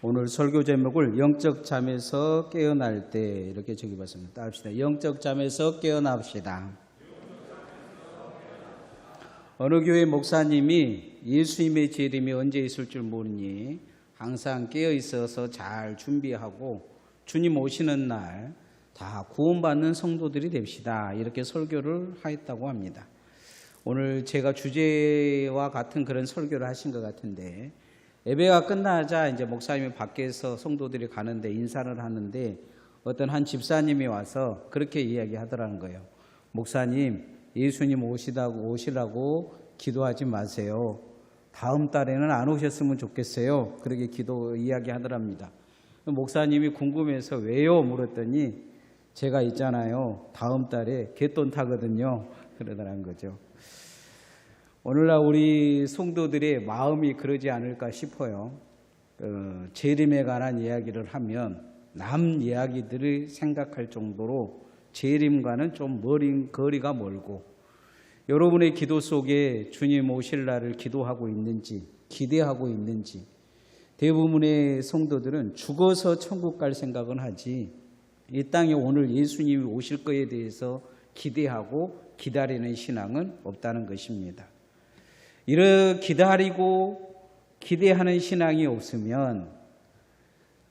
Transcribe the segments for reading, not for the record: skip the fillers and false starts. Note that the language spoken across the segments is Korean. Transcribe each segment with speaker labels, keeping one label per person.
Speaker 1: 오늘 설교 제목을 영적 잠에서 깨어날 때 이렇게 적어봤습니다. 따릅시다. 영적 잠에서 깨어납시다. 어느 교회 목사님이 예수님의 재림이 언제 있을 줄 모르니 항상 깨어 있어서 잘 준비하고 주님 오시는 날 다 구원받는 성도들이 됩시다. 이렇게 설교를 하였다고 합니다. 오늘 제가 주제와 같은 그런 설교를 하신 것 같은데, 예배가 끝나자 이제 목사님이 밖에서 성도들이 가는데 인사를 하는데 어떤 한 집사님이 와서 그렇게 이야기하더라는 거예요. 목사님, 예수님 오시라고 기도하지 마세요. 다음 달에는 안 오셨으면 좋겠어요. 그렇게 이야기하더랍니다. 목사님이 궁금해서 왜요? 물었더니 제가 있잖아요. 다음 달에 갯돈 타거든요. 그러더라는 거죠. 오늘날 우리 성도들의 마음이 그러지 않을까 싶어요. 재림에 관한 이야기를 하면 남 이야기들을 생각할 정도로 재림과는 좀 거리가 멀고, 여러분의 기도 속에 주님 오실 날을 기도하고 있는지, 기대하고 있는지, 대부분의 성도들은 죽어서 천국 갈 생각은 하지 이 땅에 오늘 예수님이 오실 거에 대해서 기대하고 기다리는 신앙은 없다는 것입니다. 이렇게 기다리고 기대하는 신앙이 없으면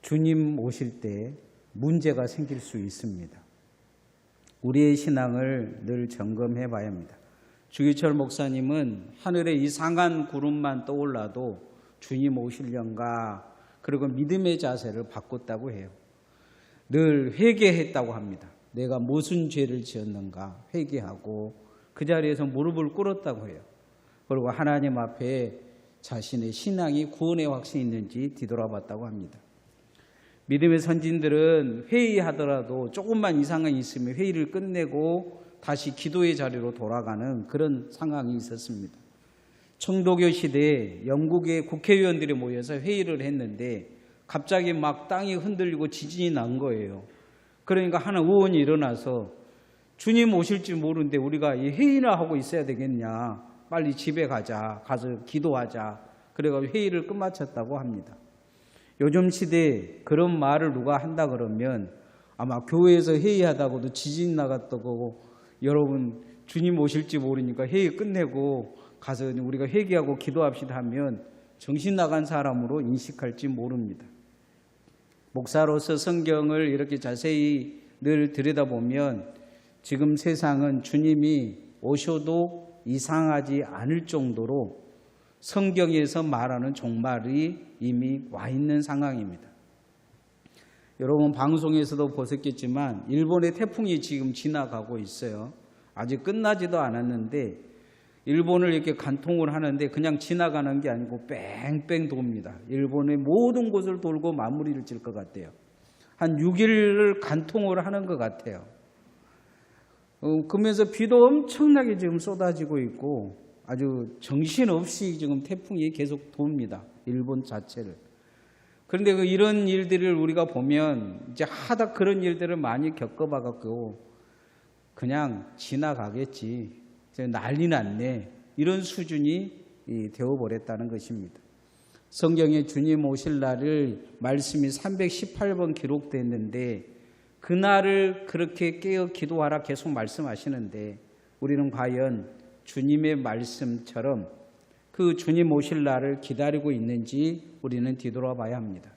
Speaker 1: 주님 오실 때 문제가 생길 수 있습니다. 우리의 신앙을 늘 점검해 봐야 합니다. 주기철 목사님은 하늘에 이상한 구름만 떠올라도 주님 오실련가, 그리고 믿음의 자세를 바꿨다고 해요. 늘 회개했다고 합니다. 내가 무슨 죄를 지었는가 회개하고 그 자리에서 무릎을 꿇었다고 해요. 그리고 하나님 앞에 자신의 신앙이 구원의 확신이 있는지 뒤돌아봤다고 합니다. 믿음의 선진들은 회의하더라도 조금만 이상이 있으면 회의를 끝내고 다시 기도의 자리로 돌아가는 그런 상황이 있었습니다. 청도교 시대에 영국의 국회의원들이 모여서 회의를 했는데 갑자기 막 땅이 흔들리고 지진이 난 거예요. 그러니까 한 의원이 일어나서 주님 오실지 모르는데 우리가 이 회의나 하고 있어야 되겠냐, 빨리 집에 가서 기도하자. 그래서 회의를 끝마쳤다고 합니다. 요즘 시대에 그런 말을 누가 한다 그러면 아마 교회에서 회의하다고도 지진 나갔다고, 여러분 주님 오실지 모르니까 회의 끝내고 가서 우리가 회개하고 기도합시다 하면 정신 나간 사람으로 인식할지 모릅니다. 목사로서 성경을 이렇게 자세히 늘 들여다보면 지금 세상은 주님이 오셔도 이상하지 않을 정도로 성경에서 말하는 종말이 이미 와 있는 상황입니다. 여러분 방송에서도 보셨겠지만 일본의 태풍이 지금 지나가고 있어요. 아직 끝나지도 않았는데 일본을 이렇게 관통을 하는데 그냥 지나가는 게 아니고 뺑뺑 돕니다. 일본의 모든 곳을 돌고 마무리를 질 것 같아요. 한 6일을 관통을 하는 것 같아요. 그러면서 비도 엄청나게 지금 쏟아지고 있고 아주 정신없이 지금 태풍이 계속 돕니다. 일본 자체를. 그런데 이런 일들을 우리가 보면 이제 하다 그런 일들을 많이 겪어봐갖고 그냥 지나가겠지, 난리 났네, 이런 수준이 되어버렸다는 것입니다. 성경에 주님 오실 날을 말씀이 318번 기록됐는데 그날을 그렇게 깨어 기도하라 계속 말씀하시는데 우리는 과연 주님의 말씀처럼 그 주님 오실 날을 기다리고 있는지 우리는 뒤돌아봐야 합니다.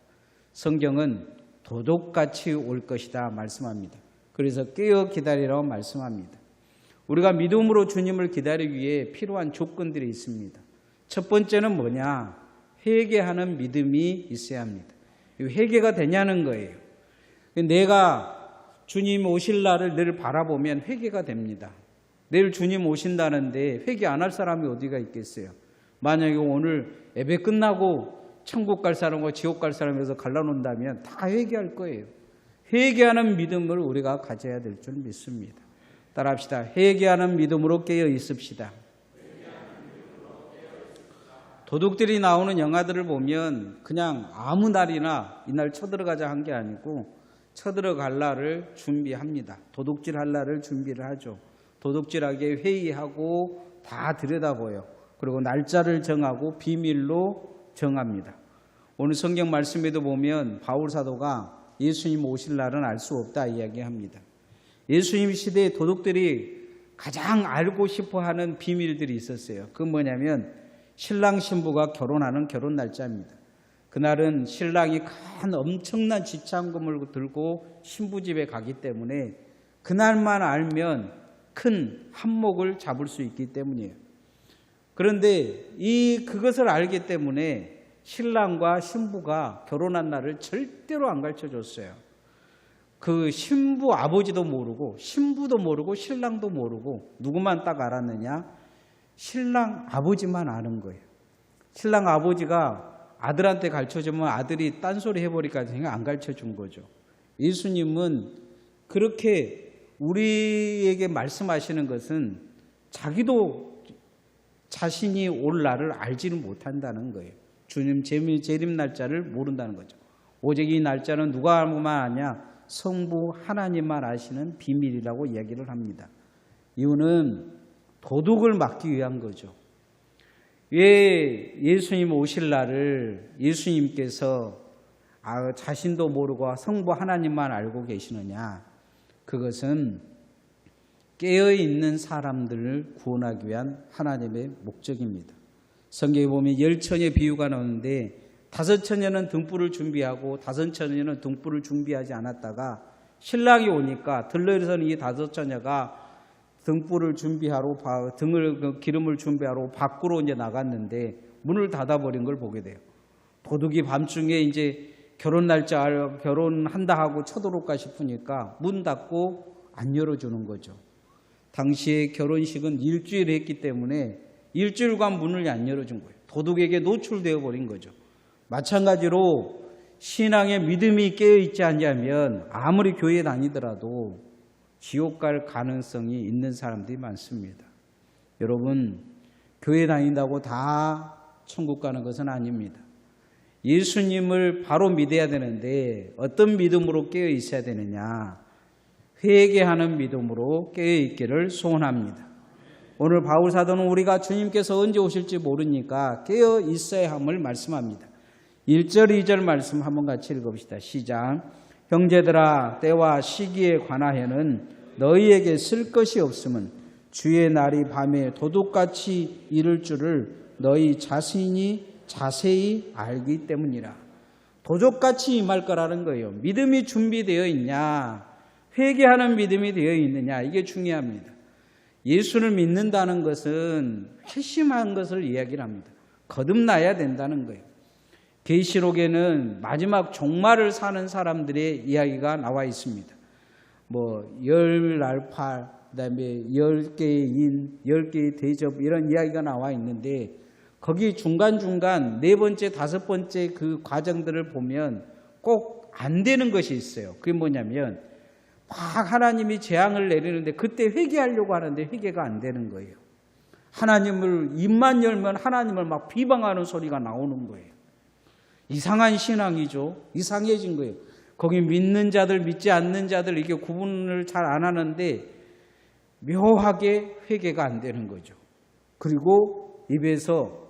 Speaker 1: 성경은 도둑같이 올 것이다 말씀합니다. 그래서 깨어 기다리라고 말씀합니다. 우리가 믿음으로 주님을 기다리기 위해 필요한 조건들이 있습니다. 첫 번째는 뭐냐? 회개하는 믿음이 있어야 합니다. 회개가 되냐는 거예요. 내가 주님 오실 날을 늘 바라보면 회개가 됩니다. 내일 주님 오신다는데 회개 안 할 사람이 어디가 있겠어요? 만약에 오늘 예배 끝나고 천국 갈 사람과 지옥 갈 사람에서 갈라놓는다면 다 회개할 거예요. 회개하는 믿음을 우리가 가져야 될 줄 믿습니다. 따라합시다. 회개하는 믿음으로 깨어 있읍시다. 도둑들이 나오는 영화들을 보면 그냥 아무 날이나 이날 쳐들어가자 한 게 아니고 쳐들어갈 날을 준비합니다. 도둑질할 날을 준비를 하죠. 도둑질하게 회의하고 다 들여다보요. 그리고 날짜를 정하고 비밀로 정합니다. 오늘 성경 말씀에도 보면 바울 사도가 예수님 오실 날은 알 수 없다 이야기합니다. 예수님 시대의 도둑들이 가장 알고 싶어하는 비밀들이 있었어요. 그건 뭐냐면 신랑 신부가 결혼하는 결혼 날짜입니다. 그날은 신랑이 큰 엄청난 지참금을 들고 신부 집에 가기 때문에 그날만 알면 큰 한몫을 잡을 수 있기 때문이에요. 그런데 그것을 알기 때문에 신랑과 신부가 결혼한 날을 절대로 안 가르쳐줬어요. 그 신부 아버지도 모르고 신부도 모르고 신랑도 모르고 누구만 딱 알았느냐? 신랑 아버지만 아는 거예요. 신랑 아버지가 아들한테 가르쳐주면 아들이 딴소리 해버릴까 생각 안 가르쳐준 거죠. 예수님은 그렇게 우리에게 말씀하시는 것은 자기도 자신이 올 날을 알지는 못한다는 거예요. 주님 재림 날짜를 모른다는 거죠. 오직 이 날짜는 누가 알고만 아냐? 성부 하나님만 아시는 비밀이라고 이야기를 합니다. 이유는 도둑을 막기 위한 거죠. 왜 예수님 오실 날을 예수님께서 자신도 모르고 성부 하나님만 알고 계시느냐? 그것은 깨어있는 사람들을 구원하기 위한 하나님의 목적입니다. 성경에 보면 10처녀의 비유가 나오는데 5처녀는 등불을 준비하고 5처녀는 등불을 준비하지 않았다가 신랑이 오니까 들러서는 이 5처녀가 등불을 준비하러 기름을 준비하러 밖으로 이제 나갔는데 문을 닫아버린 걸 보게 돼요. 도둑이 밤중에 이제 결혼 날짜 결혼한다 하고 쳐들어올까 싶으니까 문 닫고 안 열어주는 거죠. 당시에 결혼식은 일주일 했기 때문에 일주일간 문을 안 열어준 거예요. 도둑에게 노출되어 버린 거죠. 마찬가지로 신앙의 믿음이 깨어있지 않냐면 아무리 교회 다니더라도 지옥 갈 가능성이 있는 사람들이 많습니다. 여러분, 교회 다닌다고 다 천국 가는 것은 아닙니다. 예수님을 바로 믿어야 되는데 어떤 믿음으로 깨어 있어야 되느냐? 회개하는 믿음으로 깨어 있기를 소원합니다. 오늘 바울 사도는 우리가 주님께서 언제 오실지 모르니까 깨어 있어야 함을 말씀합니다. 1절, 2절 말씀 한번 같이 읽읍시다. 시작. 형제들아, 때와 시기에 관하여는 너희에게 쓸 것이 없음은 주의 날이 밤에 도둑같이 이를 줄을 너희 자세히 알기 때문이라. 도둑같이 임할 거라는 거예요. 믿음이 준비되어 있냐, 회개하는 믿음이 되어 있느냐, 이게 중요합니다. 예수를 믿는다는 것은 회심한 것을 이야기를 합니다. 거듭나야 된다는 거예요. 계시록에는 마지막 종말을 사는 사람들의 이야기가 나와 있습니다. 열 날팔, 그다음에 10개의 인, 10개의 대접 이런 이야기가 나와 있는데 거기 중간중간 4번째, 5번째 그 과정들을 보면 꼭 안 되는 것이 있어요. 그게 뭐냐면 막 하나님이 재앙을 내리는데 그때 회개하려고 하는데 회개가 안 되는 거예요. 하나님을 입만 열면 하나님을 막 비방하는 소리가 나오는 거예요. 이상한 신앙이죠. 이상해진 거예요. 거기 믿는 자들, 믿지 않는 자들 이게 구분을 잘 안 하는데 묘하게 회개가 안 되는 거죠. 그리고 입에서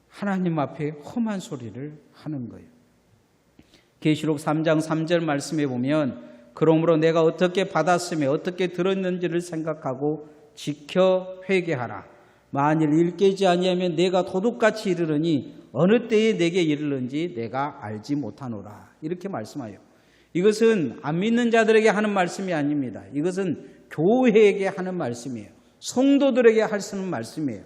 Speaker 1: 하나님 앞에 험한 소리를 하는 거예요. 계시록 3장 3절 말씀에 보면 그러므로 내가 어떻게 받았으며 어떻게 들었는지를 생각하고 지켜 회개하라. 만일 일깨지 아니하면 내가 도둑같이 이르르니 어느 때에 내게 이르는지 내가 알지 못하노라. 이렇게 말씀하여. 이것은 안 믿는 자들에게 하는 말씀이 아닙니다. 이것은 교회에게 하는 말씀이에요. 성도들에게 하시는 말씀이에요.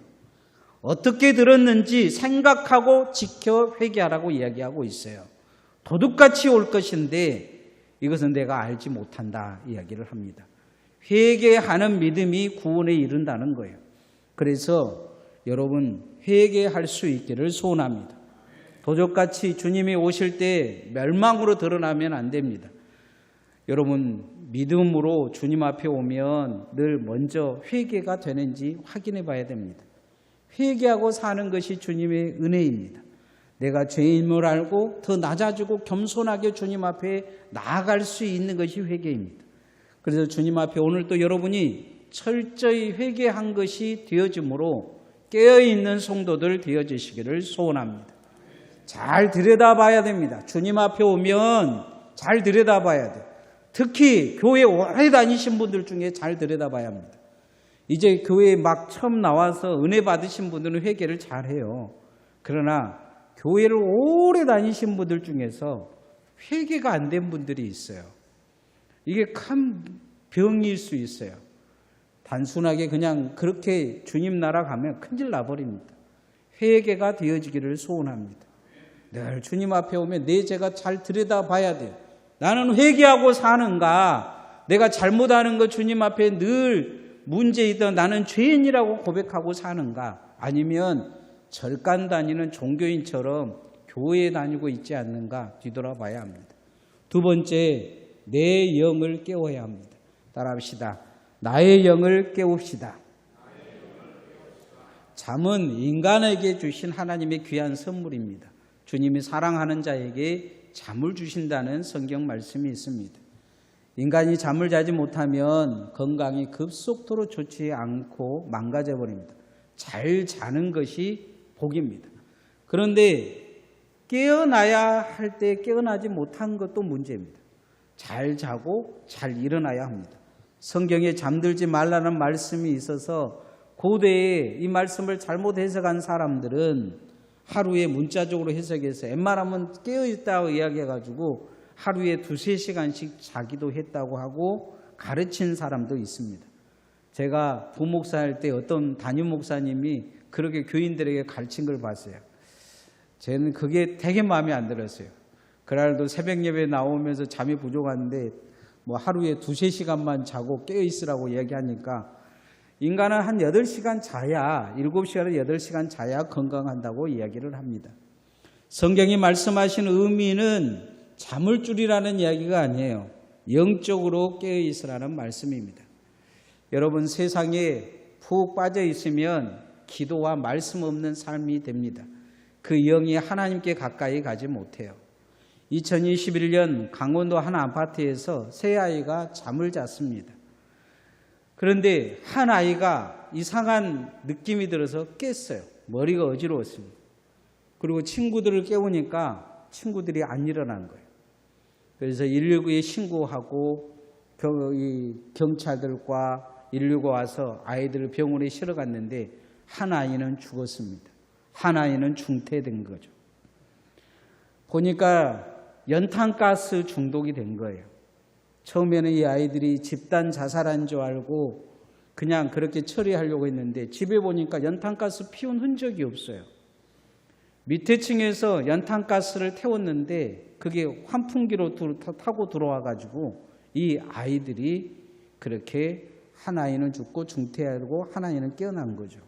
Speaker 1: 어떻게 들었는지 생각하고 지켜 회개하라고 이야기하고 있어요. 도둑같이 올 것인데 이것은 내가 알지 못한다 이야기를 합니다. 회개하는 믿음이 구원에 이른다는 거예요. 그래서 여러분 회개할 수 있기를 소원합니다. 도둑같이 주님이 오실 때 멸망으로 드러나면 안 됩니다. 여러분 믿음으로 주님 앞에 오면 늘 먼저 회개가 되는지 확인해 봐야 됩니다. 회개하고 사는 것이 주님의 은혜입니다. 내가 죄인을 알고 더 낮아지고 겸손하게 주님 앞에 나아갈 수 있는 것이 회개입니다. 그래서 주님 앞에 오늘 또 여러분이 철저히 회개한 것이 되어지므로 깨어있는 성도들 되어지시기를 소원합니다. 잘 들여다봐야 됩니다. 주님 앞에 오면 잘 들여다봐야 돼요. 특히 교회 오래 다니신 분들 중에 잘 들여다봐야 합니다. 이제 교회에 막 처음 나와서 은혜 받으신 분들은 회개를 잘해요. 그러나 교회를 오래 다니신 분들 중에서 회개가 안 된 분들이 있어요. 이게 큰 병일 수 있어요. 단순하게 그냥 그렇게 주님 나라 가면 큰일 나버립니다. 회개가 되어지기를 소원합니다. 늘 주님 앞에 오면 내 죄가 잘 들여다봐야 돼요. 나는 회개하고 사는가? 내가 잘못하는 거 주님 앞에 늘 문제이던 나는 죄인이라고 고백하고 사는가? 아니면 절간 다니는 종교인처럼 교회에 다니고 있지 않는가 뒤돌아봐야 합니다. 두 번째, 내 영을 깨워야 합니다. 따라합시다. 나의 영을 깨웁시다. 잠은 인간에게 주신 하나님의 귀한 선물입니다. 주님이 사랑하는 자에게 잠을 주신다는 성경 말씀이 있습니다. 인간이 잠을 자지 못하면 건강이 급속도로 좋지 않고 망가져 버립니다. 잘 자는 것이 복입니다. 그런데 깨어나야 할 때 깨어나지 못한 것도 문제입니다. 잘 자고 잘 일어나야 합니다. 성경에 잠들지 말라는 말씀이 있어서 고대에 이 말씀을 잘못 해석한 사람들은 하루에 문자적으로 해석해서 웬만하면 깨어있다고 이야기해가지고 하루에 2-3시간씩 자기도 했다고 하고 가르친 사람도 있습니다. 제가 부목사 할 때 어떤 담임 목사님이 그렇게 교인들에게 가르친 걸 봤어요. 저는 그게 되게 마음에 안 들었어요. 그날도 새벽 예배 나오면서 잠이 부족한데 뭐 하루에 2-3시간만 자고 깨어있으라고 이야기하니까 인간은 한 8시간 자야 7시간에서 8시간 자야 건강한다고 이야기를 합니다. 성경이 말씀하신 의미는 잠을 줄이라는 이야기가 아니에요. 영적으로 깨어있으라는 말씀입니다. 여러분 세상에 푹 빠져 있으면 기도와 말씀 없는 삶이 됩니다. 그 영이 하나님께 가까이 가지 못해요. 2021년 강원도 한 아파트에서 세 아이가 잠을 잤습니다. 그런데 한 아이가 이상한 느낌이 들어서 깼어요. 머리가 어지러웠습니다. 그리고 친구들을 깨우니까 친구들이 안 일어난 거예요. 그래서 119에 신고하고 경찰들과 119가 와서 아이들을 병원에 실어 갔는데 한 아이는 죽었습니다. 한 아이는 중태된 거죠. 보니까 연탄가스 중독이 된 거예요. 처음에는 이 아이들이 집단 자살한 줄 알고 그냥 그렇게 처리하려고 했는데 집에 보니까 연탄가스 피운 흔적이 없어요. 밑에 층에서 연탄가스를 태웠는데 그게 환풍기로 타고 들어와 가지고 이 아이들이 그렇게 한 아이는 죽고 중태하고 한 아이는 깨어난 거죠.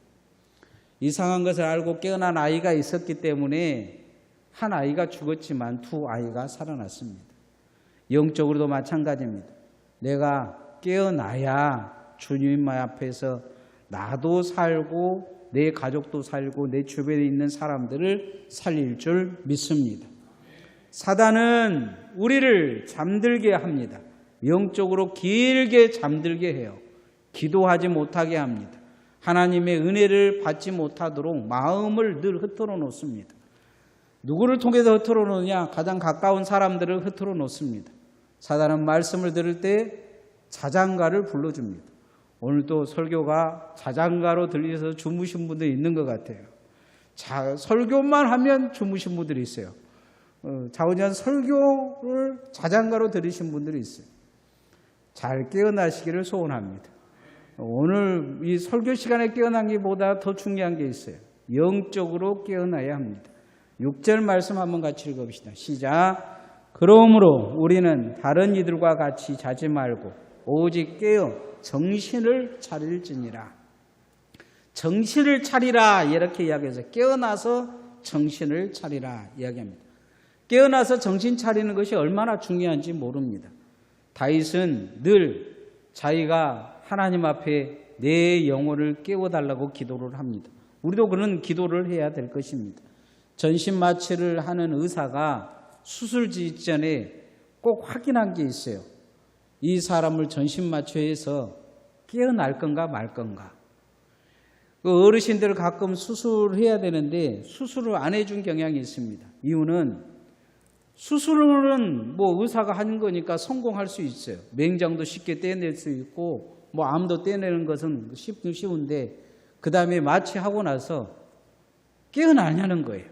Speaker 1: 이상한 것을 알고 깨어난 아이가 있었기 때문에 한 아이가 죽었지만 두 아이가 살아났습니다. 영적으로도 마찬가지입니다. 내가 깨어나야 주님 앞에서 나도 살고 내 가족도 살고 내 주변에 있는 사람들을 살릴 줄 믿습니다. 사단은 우리를 잠들게 합니다. 영적으로 길게 잠들게 해요. 기도하지 못하게 합니다. 하나님의 은혜를 받지 못하도록 마음을 늘 흩어놓 놓습니다. 누구를 통해서 흩어놓 놓느냐? 가장 가까운 사람들을 흩어놓 놓습니다. 사단은 말씀을 들을 때 자장가를 불러줍니다. 오늘도 설교가 자장가로 들려서 주무신 분들이 있는 것 같아요. 설교만 하면 주무신 분들이 있어요. 자우지간 설교를 자장가로 들으신 분들이 있어요. 잘 깨어나시기를 소원합니다. 오늘 이 설교 시간에 깨어난 것보다 더 중요한 게 있어요. 영적으로 깨어나야 합니다. 6절 말씀 한번 같이 읽어봅시다. 시작. 그러므로 우리는 다른 이들과 같이 자지 말고 오직 깨어 정신을 차릴지니라. 정신을 차리라 이렇게 이야기해서 깨어나서 정신을 차리라 이야기합니다. 깨어나서 정신 차리는 것이 얼마나 중요한지 모릅니다. 다윗은 늘 자기가 하나님 앞에 내 영혼을 깨워달라고 기도를 합니다. 우리도 그런 기도를 해야 될 것입니다. 전신 마취를 하는 의사가 수술 직전에 꼭 확인한 게 있어요. 이 사람을 전신 마취해서 깨어날 건가 말 건가. 그 어르신들 가끔 수술해야 되는데 수술을 안 해준 경향이 있습니다. 이유는 수술은 뭐 의사가 하는 거니까 성공할 수 있어요. 맹장도 쉽게 떼낼 수 있고 뭐 암도 떼내는 것은 쉬운데 그 다음에 마취하고 나서 깨어나냐는 거예요.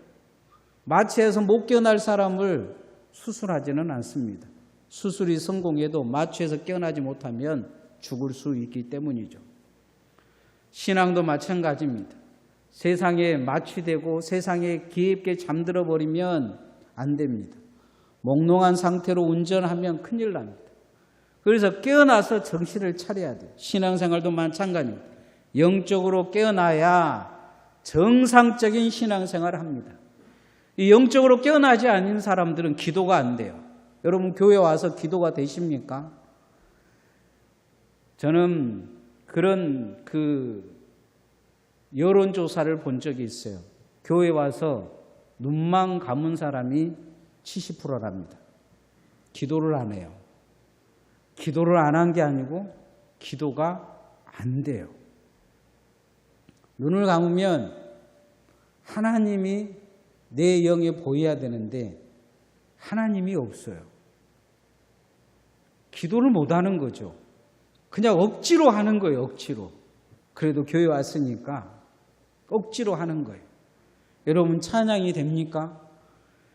Speaker 1: 마취해서 못 깨어날 사람을 수술하지는 않습니다. 수술이 성공해도 마취해서 깨어나지 못하면 죽을 수 있기 때문이죠. 신앙도 마찬가지입니다. 세상에 마취되고 세상에 깊게 잠들어 버리면 안 됩니다. 몽롱한 상태로 운전하면 큰일 납니다. 그래서 깨어나서 정신을 차려야 돼요. 신앙생활도 마찬가지입니다. 영적으로 깨어나야 정상적인 신앙생활을 합니다. 이 영적으로 깨어나지 않은 사람들은 기도가 안 돼요. 여러분 교회 와서 기도가 되십니까? 저는 그런 여론조사를 본 적이 있어요. 교회 와서 눈만 감은 사람이 70%랍니다. 기도를 안 해요. 기도를 안 한 게 아니고 기도가 안 돼요. 눈을 감으면 하나님이 내 영에 보여야 되는데 하나님이 없어요. 기도를 못 하는 거죠. 그냥 억지로 하는 거예요. 억지로. 그래도 교회 왔으니까 억지로 하는 거예요. 여러분 찬양이 됩니까?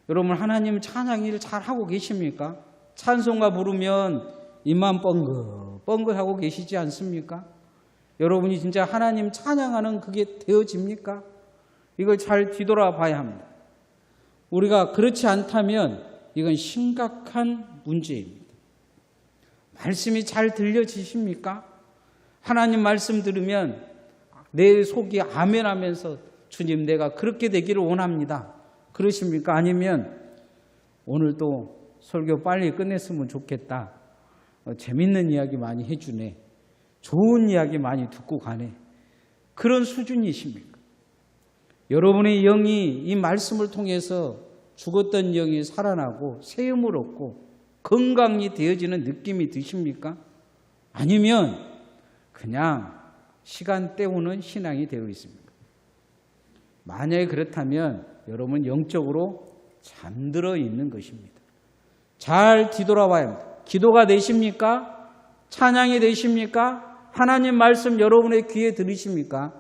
Speaker 1: 여러분 하나님 찬양 일을 잘하고 계십니까? 찬송가 부르면 입만 뻥긋하고 계시지 않습니까? 여러분이 진짜 하나님 찬양하는 그게 되어집니까? 이걸 잘 뒤돌아봐야 합니다. 우리가 그렇지 않다면 이건 심각한 문제입니다. 말씀이 잘 들려지십니까? 하나님 말씀 들으면 내 속이 아멘 하면서 주님 내가 그렇게 되기를 원합니다. 그러십니까? 아니면 오늘도 설교 빨리 끝냈으면 좋겠다. 재밌는 이야기 많이 해주네. 좋은 이야기 많이 듣고 가네. 그런 수준이십니까? 여러분의 영이 이 말씀을 통해서 죽었던 영이 살아나고 새 힘을 얻고 건강이 되어지는 느낌이 드십니까? 아니면 그냥 시간 때우는 신앙이 되어 있습니까? 만약에 그렇다면 여러분 영적으로 잠들어 있는 것입니다. 잘 뒤돌아봐야 합니다. 기도가 되십니까? 찬양이 되십니까? 하나님 말씀 여러분의 귀에 들으십니까?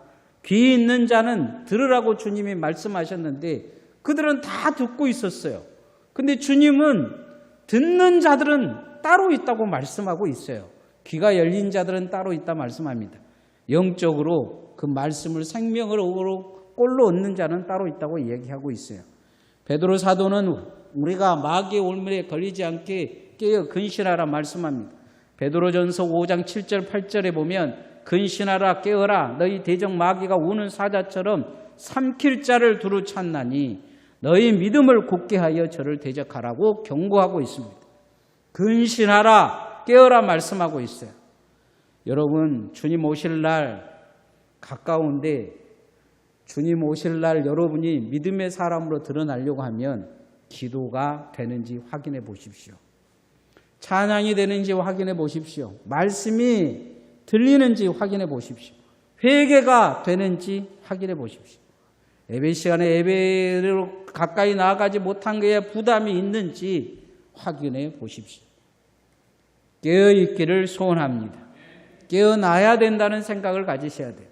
Speaker 1: 귀 있는 자는 들으라고 주님이 말씀하셨는데 그들은 다 듣고 있었어요. 근데 주님은 듣는 자들은 따로 있다고 말씀하고 있어요. 귀가 열린 자들은 따로 있다 말씀합니다. 영적으로 그 말씀을 생명으로 꼴로 얻는 자는 따로 있다고 얘기하고 있어요. 베드로 사도는 우리가 마귀의 올무에 걸리지 않게 깨어 근신하라 말씀합니다. 베드로전서 5장 7절 8절에 보면 근신하라 깨어라 너희 대적 마귀가 우는 사자처럼 삼킬 자를 두루 찾나니 너희 믿음을 굳게 하여 저를 대적하라고 경고하고 있습니다. 근신하라 깨어라 말씀하고 있어요. 여러분 주님 오실 날 가까운데 주님 오실 날 여러분이 믿음의 사람으로 드러나려고 하면 기도가 되는지 확인해 보십시오. 찬양이 되는지 확인해 보십시오. 말씀이 들리는지 확인해 보십시오. 회개가 되는지 확인해 보십시오. 예배 시간에 예배로 가까이 나아가지 못한 것에 부담이 있는지 확인해 보십시오. 깨어있기를 소원합니다. 깨어나야 된다는 생각을 가지셔야 돼요.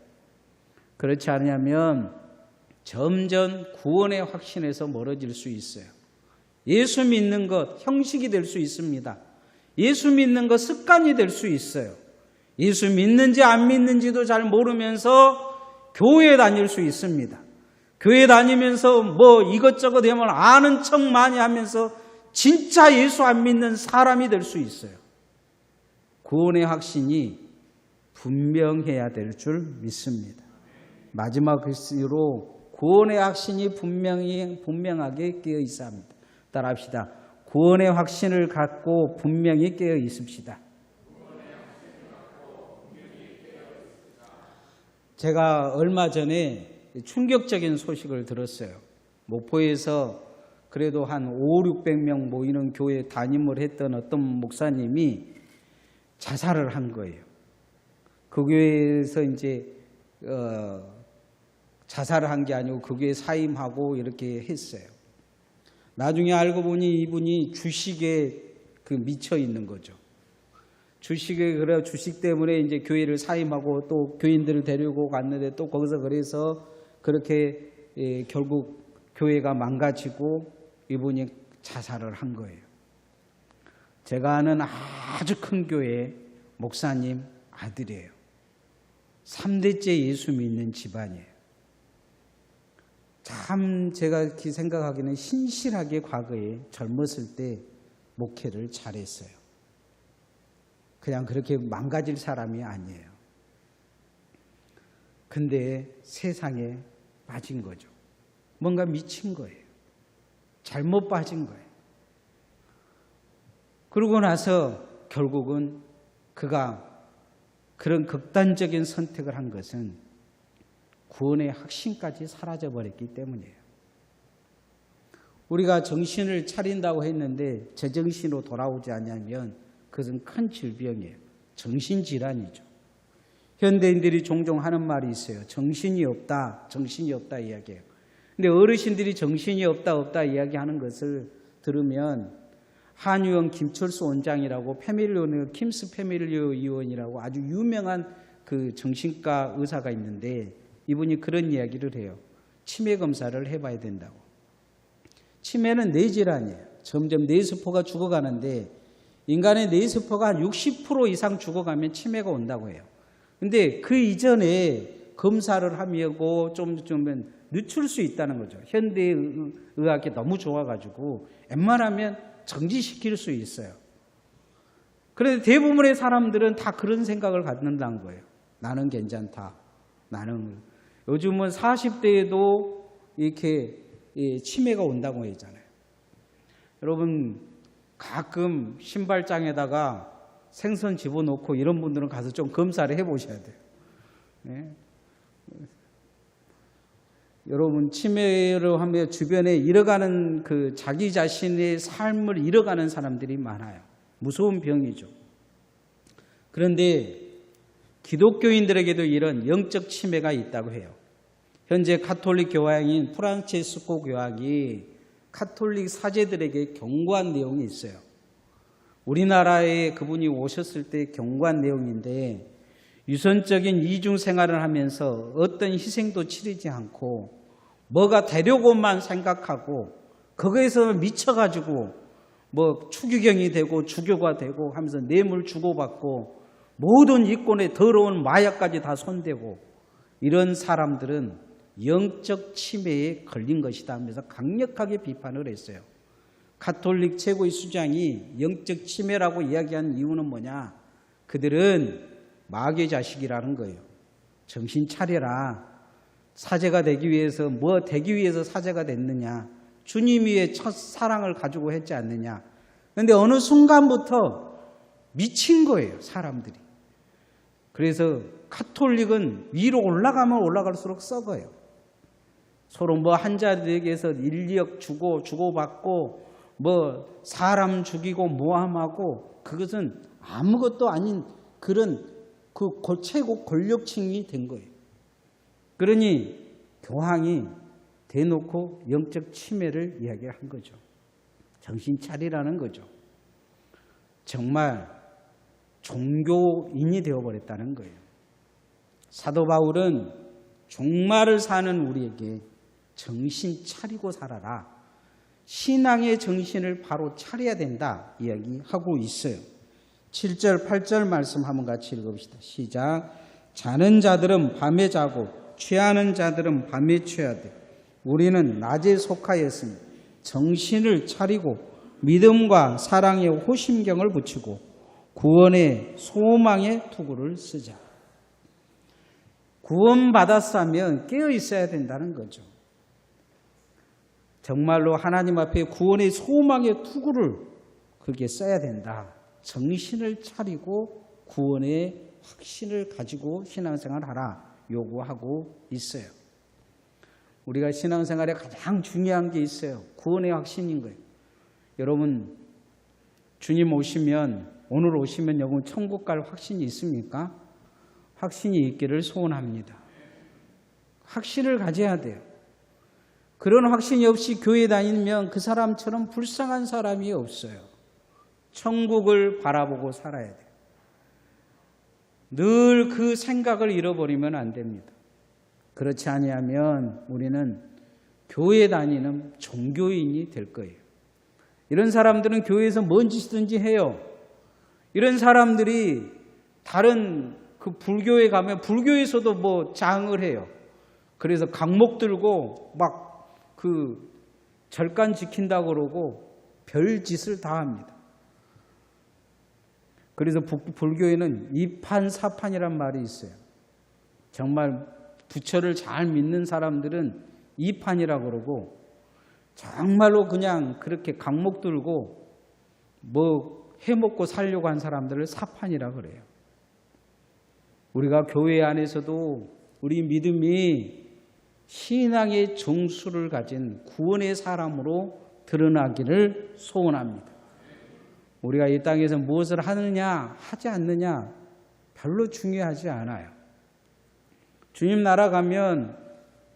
Speaker 1: 그렇지 않으면 점점 구원의 확신에서 멀어질 수 있어요. 예수 믿는 것 형식이 될 수 있습니다. 예수 믿는 것 습관이 될 수 있어요. 예수 믿는지 안 믿는지도 잘 모르면서 교회 다닐 수 있습니다. 교회 다니면서 뭐 이것저것 되면 아는 척 많이 하면서 진짜 예수 안 믿는 사람이 될 수 있어요. 구원의 확신이 분명해야 될 줄 믿습니다. 마지막 글씨로 구원의 확신이 분명하게 깨어 있어야 합니다. 따라합시다. 구원의 확신을 갖고 분명히 깨어 있읍시다. 제가 얼마 전에 충격적인 소식을 들었어요. 목포에서 그래도 한 500~600명 모이는 교회에 담임을 했던 어떤 목사님이 자살을 한 거예요. 그 교회에서 이제 자살을 한 게 아니고 그 교회 사임하고 이렇게 했어요. 나중에 알고 보니 이분이 주식에 미쳐 있는 거죠. 그래 주식 때문에 이제 교회를 사임하고 또 교인들을 데리고 갔는데 또 거기서 그래서 그렇게 결국 교회가 망가지고 이분이 자살을 한 거예요. 제가 아는 아주 큰 교회 목사님 아들이에요. 3대째 예수 믿는 집안이에요. 참 제가 이렇게 생각하기는 신실하게 과거에 젊었을 때 목회를 잘했어요. 그냥 그렇게 망가질 사람이 아니에요. 근데 세상에 빠진 거죠. 뭔가 미친 거예요. 잘못 빠진 거예요. 그러고 나서 결국은 그가 그런 극단적인 선택을 한 것은 구원의 확신까지 사라져버렸기 때문이에요. 우리가 정신을 차린다고 했는데 제정신으로 돌아오지 않으면 그것은 큰 질병이에요. 정신질환이죠. 현대인들이 종종 하는 말이 있어요. 정신이 없다 이야기해요. 근데 어르신들이 정신이 없다 이야기하는 것을 들으면 한의원 김철수 원장이라고 킴스 패밀리오 의원이라고 아주 유명한 그 정신과 의사가 있는데 이분이 그런 이야기를 해요. 치매 검사를 해봐야 된다고. 치매는 뇌질환이에요. 점점 뇌세포가 죽어가는데 인간의 뇌세포가 한 60% 이상 죽어가면 치매가 온다고 해요. 근데 그 이전에 검사를 하고 좀 늦출 수 있다는 거죠. 현대의학이 너무 좋아가지고 웬만하면 정지시킬 수 있어요. 그런데 대부분의 사람들은 다 그런 생각을 갖는다는 거예요. 나는 괜찮다. 요즘은 40대에도 이렇게 치매가 온다고 했잖아요. 여러분 가끔 신발장에다가 생선 집어넣고 이런 분들은 가서 좀 검사를 해보셔야 돼요. 네. 여러분 치매로 하면 주변에 잃어가는 자기 자신의 삶을 잃어가는 사람들이 많아요. 무서운 병이죠. 그런데 기독교인들에게도 이런 영적 치매가 있다고 해요. 현재 가톨릭 교황인 프란체스코 교황이 가톨릭 사제들에게 경고한 내용이 있어요. 우리나라에 그분이 오셨을 때 경고한 내용인데 유선적인 이중 생활을 하면서 어떤 희생도 치르지 않고 뭐가 되려고만 생각하고 거기에서 미쳐가지고 뭐 추기경이 되고 주교가 되고 하면서 뇌물 주고받고 모든 이권에 더러운 마약까지 다 손대고 이런 사람들은 영적 치매에 걸린 것이다 하면서 강력하게 비판을 했어요. 가톨릭 최고의 수장이 영적 치매라고 이야기한 이유는 뭐냐? 그들은 마귀의 자식이라는 거예요. 정신 차려라. 사제가 되기 위해서 뭐 되기 위해서 사제가 됐느냐? 주님의 첫 사랑을 가지고 했지 않느냐? 그런데 어느 순간부터 미친 거예요, 사람들이. 그래서 가톨릭은 위로 올라가면 올라갈수록 썩어요. 서로 뭐 한자들에게서 인력 주고받고 뭐 사람 죽이고 모함하고 그것은 아무것도 아닌 그런 최고 권력층이 된 거예요. 그러니 교황이 대놓고 영적 치매를 이야기한 거죠. 정신 차리라는 거죠. 정말 종교인이 되어버렸다는 거예요. 사도 바울은 종말을 사는 우리에게 정신 차리고 살아라. 신앙의 정신을 바로 차려야 된다 이야기하고 있어요. 7절 8절 말씀 한번 같이 읽어봅시다. 시작. 자는 자들은 밤에 자고 취하는 자들은 밤에 취하되 우리는 낮에 속하였으니 정신을 차리고 믿음과 사랑의 호심경을 붙이고 구원의 소망의 투구를 쓰자. 구원받았으면 깨어 있어야 된다는 거죠. 정말로 하나님 앞에 구원의 소망의 투구를 그렇게 써야 된다. 정신을 차리고 구원의 확신을 가지고 신앙생활을 하라 요구하고 있어요. 우리가 신앙생활에 가장 중요한 게 있어요. 구원의 확신인 거예요. 여러분 주님 오늘 오시면 여러분 천국 갈 확신이 있습니까? 확신이 있기를 소원합니다. 확신을 가져야 돼요. 그런 확신이 없이 교회 다니면 그 사람처럼 불쌍한 사람이 없어요. 천국을 바라보고 살아야 돼요. 늘 그 생각을 잃어버리면 안 됩니다. 그렇지 아니하면 우리는 교회 다니는 종교인이 될 거예요. 이런 사람들은 교회에서 뭔 짓이든지 해요. 이런 사람들이 다른 그 불교에 가면 불교에서도 뭐 장을 해요. 그래서 강목 들고 막 그 절간 지킨다고 그러고 별짓을 다 합니다. 그래서 불교에는 이판사판이란 말이 있어요. 정말 부처를 잘 믿는 사람들은 이판이라고 그러고 정말로 그냥 그렇게 강목 들고 뭐 해먹고 살려고 한 사람들을 사판이라고 그래요. 우리가 교회 안에서도 우리 믿음이 신앙의 정수를 가진 구원의 사람으로 드러나기를 소원합니다. 우리가 이 땅에서 무엇을 하느냐 하지 않느냐 별로 중요하지 않아요. 주님 나라 가면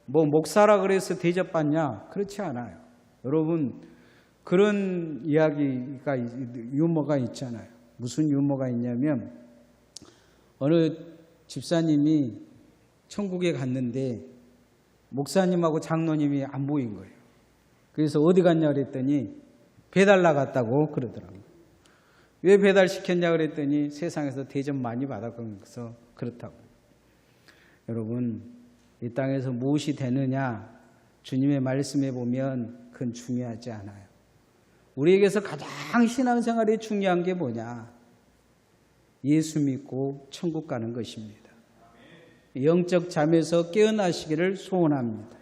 Speaker 1: 뭐 목사라 그래서 대접받냐? 그렇지 않아요. 여러분 그런 이야기가 유머가 있잖아요. 무슨 유머가 있냐면 어느 집사님이 천국에 갔는데 목사님하고 장로님이 안 보인 거예요. 그래서 어디 갔냐 그랬더니 배달 나갔다고 그러더라고요. 왜 배달시켰냐 그랬더니 세상에서 대접 많이 받아서 그렇다고. 여러분 이 땅에서 무엇이 되느냐 주님의 말씀에 보면 그건 중요하지 않아요. 우리에게서 가장 신앙생활에 중요한 게 뭐냐? 예수 믿고 천국 가는 것입니다. 영적 잠에서 깨어나시기를 소원합니다.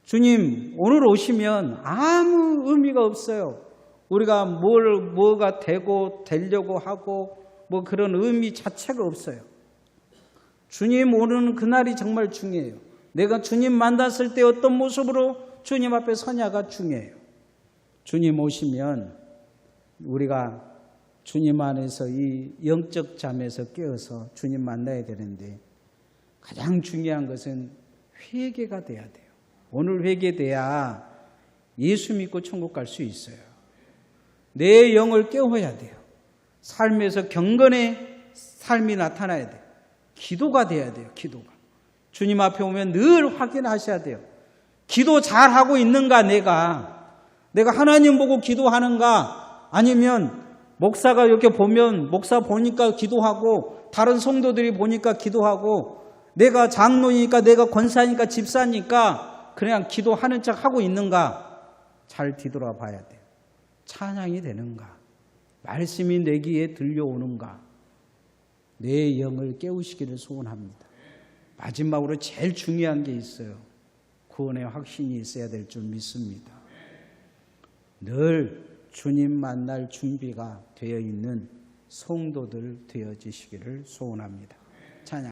Speaker 1: 주님 오늘 오시면 아무 의미가 없어요. 우리가 뭐가 되려고 하고 뭐 그런 의미 자체가 없어요. 주님 오는 그날이 정말 중요해요. 내가 주님 만났을 때 어떤 모습으로 주님 앞에 서냐가 중요해요. 주님 오시면 우리가 주님 안에서 이 영적 잠에서 깨어서 주님 만나야 되는데 가장 중요한 것은 회개가 돼야 돼요. 오늘 회개돼야 예수 믿고 천국 갈 수 있어요. 내 영을 깨워야 돼요. 삶에서 경건의 삶이 나타나야 돼요. 기도가 돼야 돼요. 기도가. 주님 앞에 오면 늘 확인하셔야 돼요. 기도 잘하고 있는가 내가 하나님 보고 기도하는가 아니면 목사가 이렇게 보면 목사 보니까 기도하고 다른 성도들이 보니까 기도하고 내가 장로니까 내가 권사니까 집사니까 그냥 기도하는 척 하고 있는가 잘 뒤돌아봐야 돼요. 찬양이 되는가? 말씀이 내 귀에 들려오는가? 내 영을 깨우시기를 소원합니다. 마지막으로 제일 중요한 게 있어요. 구원의 확신이 있어야 될 줄 믿습니다. 늘 주님 만날 준비가 되어 있는 성도들 되어지시기를 소원합니다.